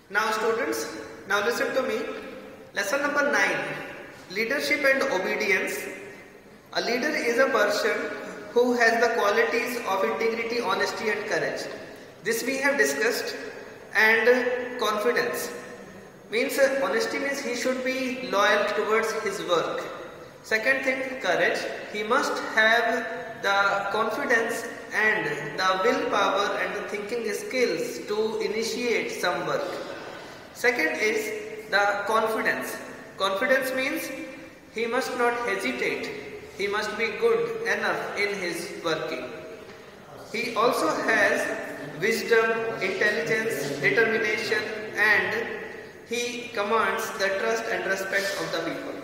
Now students, now listen to me. Lesson number 9. Leadership and obedience. A leader is a person who has the qualities of integrity, honesty and courage. This we have discussed. And confidence. Means honesty means he should be loyal towards his work. Second thing, courage. He must have the confidence and the willpower and the thinking skills to initiate some work. Second is the confidence. Confidence means he must not hesitate. He must be good enough in his working. He also has wisdom, intelligence, determination, and he commands the trust and respect of the people.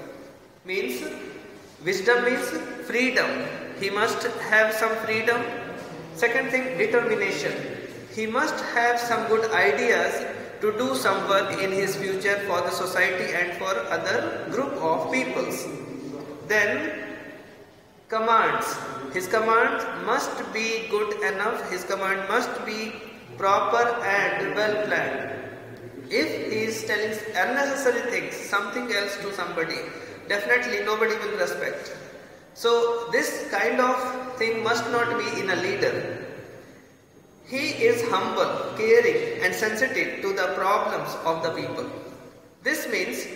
Means, wisdom means freedom. He must have some freedom. Second thing, determination. He must have some good ideas to do some work in his future for the society and for other group of peoples. Then, commands. His command must be good enough. His command must be proper and well planned. If he is telling unnecessary things, something else to somebody, definitely nobody will respect. So this kind of thing must not be in a leader. He is humble, caring and sensitive to the problems of the people. This means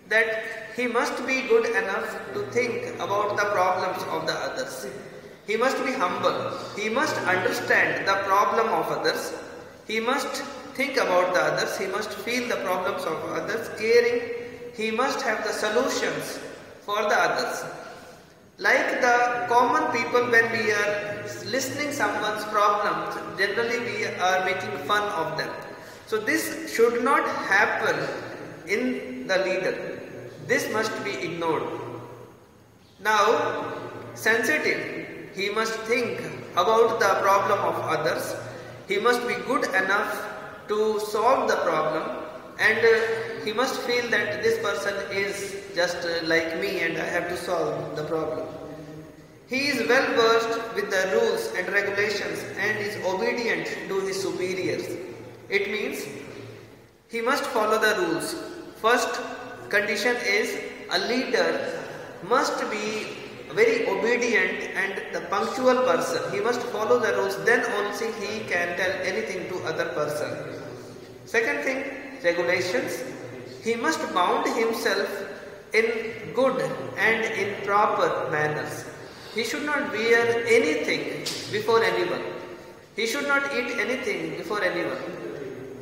that he must be good enough to think about the problems of the others. He must be humble. He must understand the problem of others. He must think about the others. He must feel the problems of others. Caring. He must have the solutions for the others. Like the common people, when we are listening someone's problems, generally we are making fun of them. So this should not happen in the leader. This must be ignored. Now, sensitive. He must think about the problem of others. He must be good enough to solve the problem, and he must feel that this person is just like me and I have to solve the problem. He is well versed with the rules and regulations and is obedient to his superiors. It means he must follow the rules. First condition is a leader must be very obedient and the punctual person. He must follow the rules, then only he can tell anything to other person. Second thing, regulations. He must bound himself in good and in proper manners. He should not wear anything before anyone. He should not eat anything before anyone.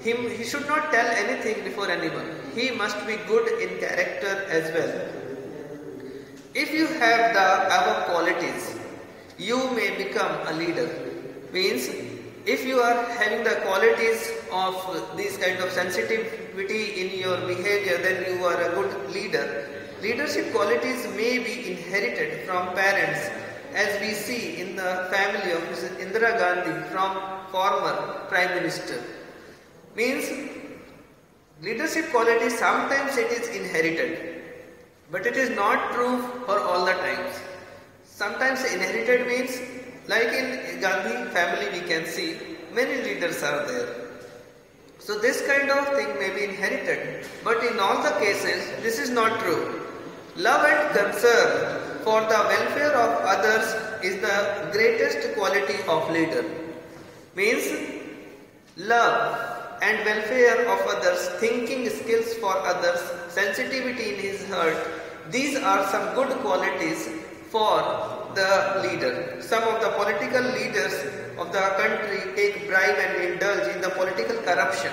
He should not tell anything before anyone. He must be good in character as well. If you have the above qualities, you may become a leader. Means, if you are having the qualities of this kind of sensitivity in your behavior, then you are a good leader. Leadership qualities may be inherited from parents, as we see in the family of Mrs. Indira Gandhi from former Prime Minister. Means, leadership qualities sometimes it is inherited. But it is not true for all the times. Sometimes inherited means, like in Gandhi family we can see, many leaders are there. So this kind of thing may be inherited. But in all the cases, this is not true. Love and concern for the welfare of others is the greatest quality of leader. Means, love and welfare of others, thinking skills for others, sensitivity in his heart, these are some good qualities for the leader. Some of the political leaders of the country take bribe and indulge in the political corruption.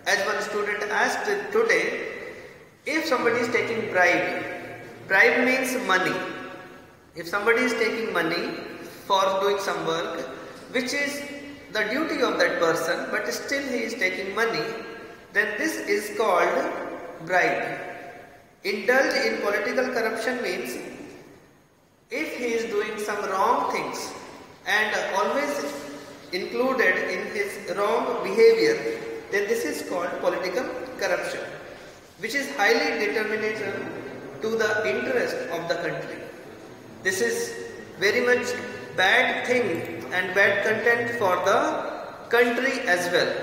As one student asked today, if somebody is taking bribe means money. If somebody is taking money for doing some work, which is the duty of that person, but still he is taking money, then this is called bribe. Indulge in political corruption means if he is doing some wrong things and always included in his wrong behavior, then this is called political corruption, which is highly detrimental to the interest of the country. This is very much bad thing and bad content for the country as well.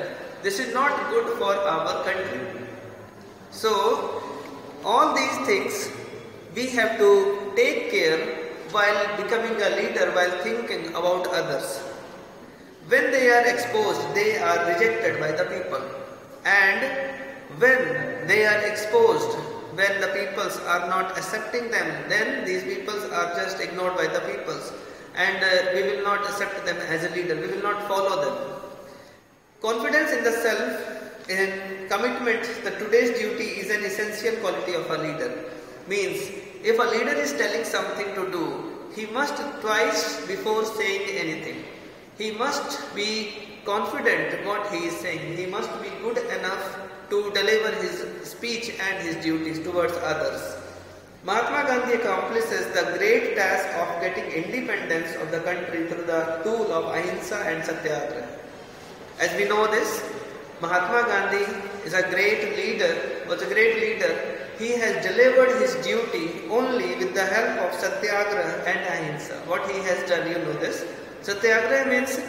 This is not good for our country So all these things we have to take care while becoming a leader, while thinking about others. When they are exposed, they are rejected by the people, and when they are exposed, when the peoples are not accepting them, then these peoples are just ignored by the peoples, and we will not accept them as a leader, we will not follow them. Confidence in the self and commitment to today's duty is an essential quality of a leader. Means, if a leader is telling something to do, he must twice before saying anything. He must be confident what he is saying. He must be good enough to deliver his speech and his duties towards others. Mahatma Gandhi accomplishes the great task of getting independence of the country through the tool of ahimsa and satyagraha. As we know this, Mahatma Gandhi is a great leader, was a great leader. He has delivered his duty only with the help of satyagraha and ahimsa. What he has done, you know this. Satyagraha means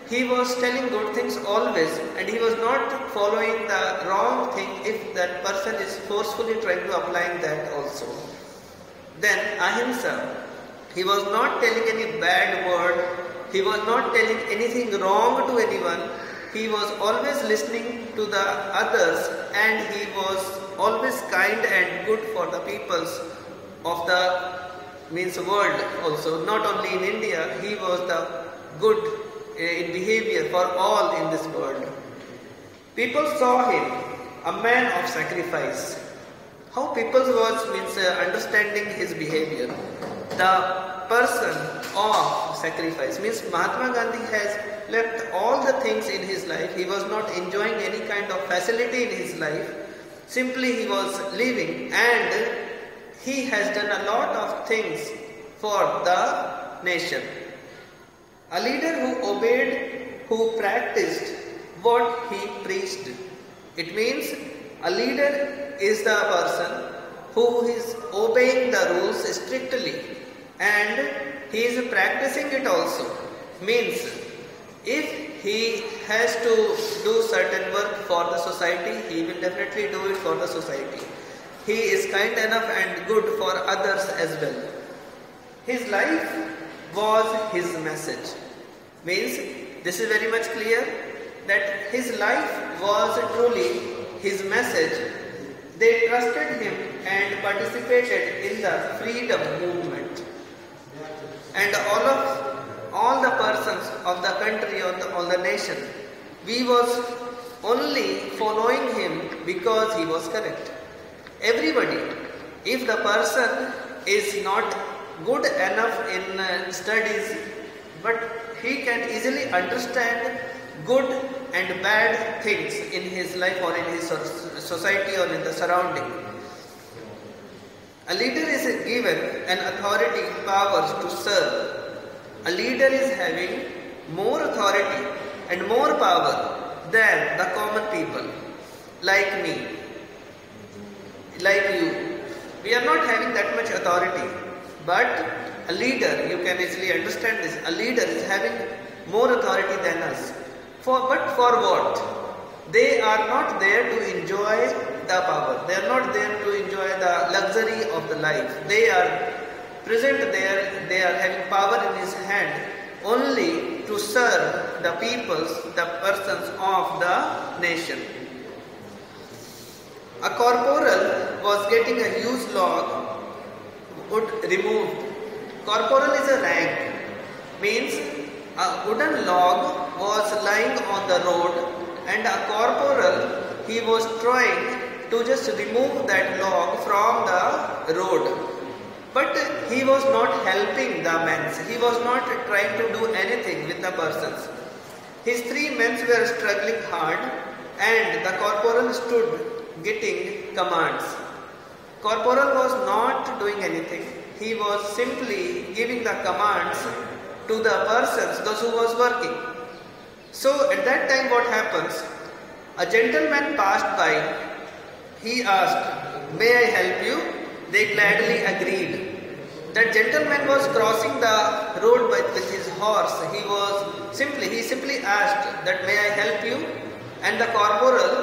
he was telling good things always, and he was not following the wrong thing if that person is forcefully trying to apply that also. Then ahimsa, he was not telling any bad word, he was not telling anything wrong to anyone, he was always listening to the others, and he was always kind and good for the peoples of the world also. Not only in India, he was the good in behavior for all in this world. People saw him a man of sacrifice. How people was understanding his behavior. The person of sacrifice means Mahatma Gandhi has left all the things in his life. He was not enjoying any kind of facility in his life. Simply he was living, and he has done a lot of things for the nation. A leader who obeyed, who practiced what he preached. It means a leader is the person who is obeying the rules strictly, and he is practicing it also. Means if he has to do certain work for the society, he will definitely do it for the society. He is kind enough and good for others as well. His life was his message. Means this is very much clear that his life was truly his message. They trusted him and participated in the freedom movement. And all the persons of the country or the nation, we was only following him because he was correct. Everybody, if the person is not good enough in studies, but he can easily understand good and bad things in his life or in his society or in the surrounding. A leader is given an authority, powers to serve. A leader is having more authority and more power than the common people, like me, like you. We are not having that much authority, but a leader, you can easily understand this, a leader is having more authority than us. But for what? They are not there to enjoy the power. They are not there to enjoy the luxury of the life. They are present there, they are having power in his hand only to serve the peoples, the persons of the nation. A corporal was getting a huge log wood removed. Corporal is a rank, means a wooden log was lying on the road, and a corporal, he was trying to just remove that log from the road. But he was not helping the men. He was not trying to do anything with the persons. His 3 men were struggling hard, and the corporal stood getting commands. Corporal was not doing anything. He was simply giving the commands to the persons, those who was working. So at that time what happens? A gentleman passed by. He asked, "May I help you?" They gladly agreed. That gentleman was crossing the road with his horse. He simply asked that, "May I help you?" And the corporal,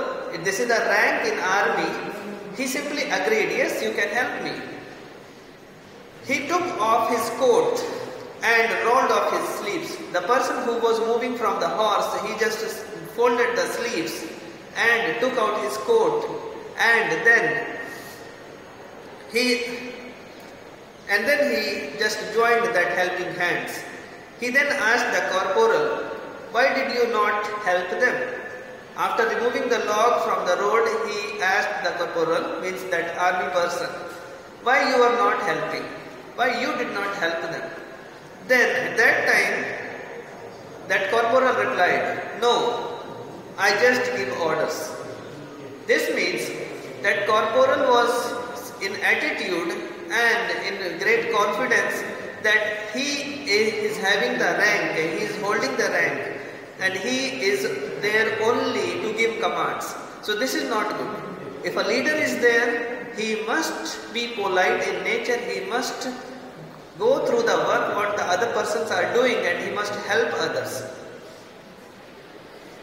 this is the rank in army, He simply agreed, yes, you can help me. He took off his coat and rolled off his sleeves. The person who was moving from the horse, he just folded the sleeves and took out his coat, and then he just joined that helping hands. He then asked the corporal, why did you not help them? After removing the log from the road, he asked the corporal, means that army person, why you are not helping? Why you did not help them? Then at that time, that corporal replied, no, I just give orders. This means that corporal was in attitude and in great confidence that he is having the rank, he is holding the rank, and he is there only to give commands. So this is not good. If a leader is there, he must be polite in nature, he must go through the work what the other persons are doing, and he must help others.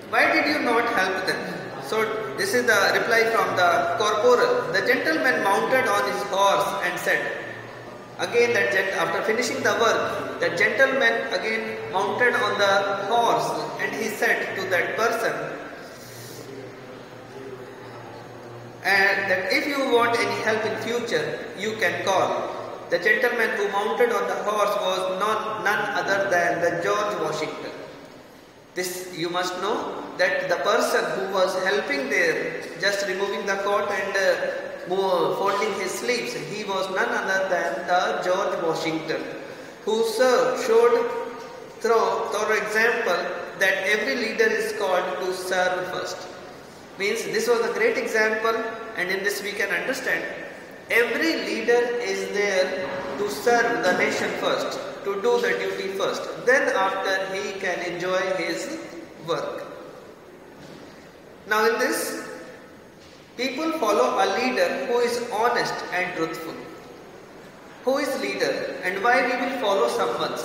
Why did you not help them? So this is the reply from the corporal. The gentleman mounted on his horse and said, again after finishing the work, the gentleman again mounted on the horse and he said to that person, and that if you want any help in future, you can call. The gentleman who mounted on the horse was none other than the George Washington. This you must know that the person who was helping there, just removing the coat and folding his sleeves, he was none other than the George Washington, who showed through example that every leader is called to serve first. Means this was a great example, and in this we can understand every leader is there to serve the nation first, to do the duty first. Then after he can enjoy his work. Now in this, people follow a leader who is honest and truthful. Who is leader, and why we will follow someone?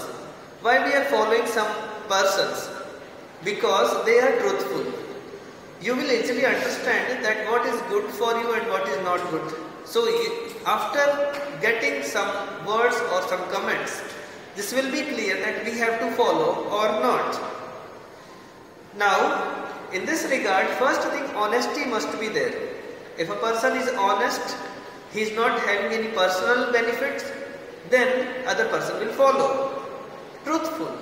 Why we are following some persons? Because they are truthful. You will easily understand that what is good for you and what is not good. So after getting some words or some comments, this will be clear that we have to follow or not. Now, in this regard, first thing, honesty must be there. If a person is honest, he is not having any personal benefits, then other person will follow. Truthful,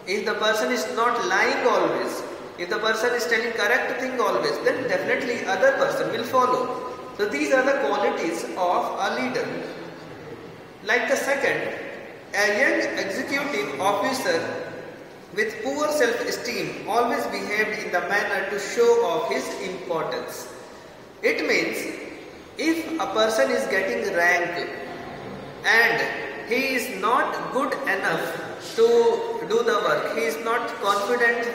if the person is not lying always, if the person is telling correct thing always, then definitely other person will follow. So these are the qualities of a leader. Like the second, a young executive officer with poor self-esteem always behaved in the manner to show off his importance. It means if a person is getting rank and he is not good enough to do the work, he is not confident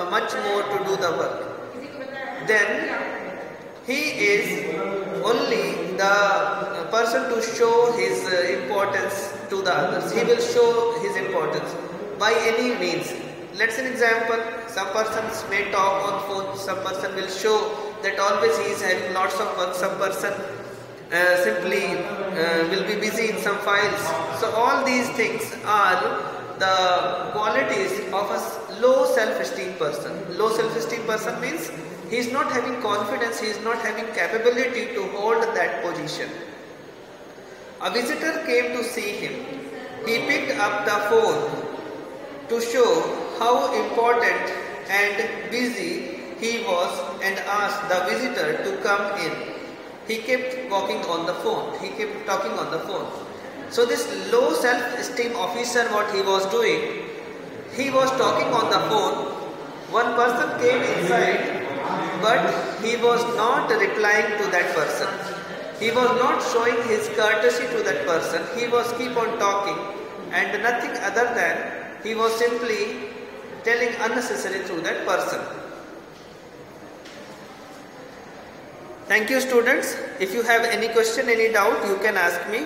much more to do the work, then he is only the person to show his importance to the others. He will show his importance by any means. Let's an example, some persons may talk on phone, some person will show that always he is having lots of work, some person simply will be busy in some files. So all these things are the qualities of a low self-esteem person. Low self-esteem person means he is not having confidence, he is not having capability to hold that position. A visitor came to see him. He picked up the phone to show how important and busy he was and asked the visitor to come in. He kept walking on the phone. He kept talking on the phone. So this low self-esteem officer, what he was doing, he was talking on the phone. One person came inside, but he was not replying to that person. He was not showing his courtesy to that person. He was keep on talking and nothing other than he was simply telling unnecessary to that person. Thank you, students. If you have any question, any doubt, you can ask me.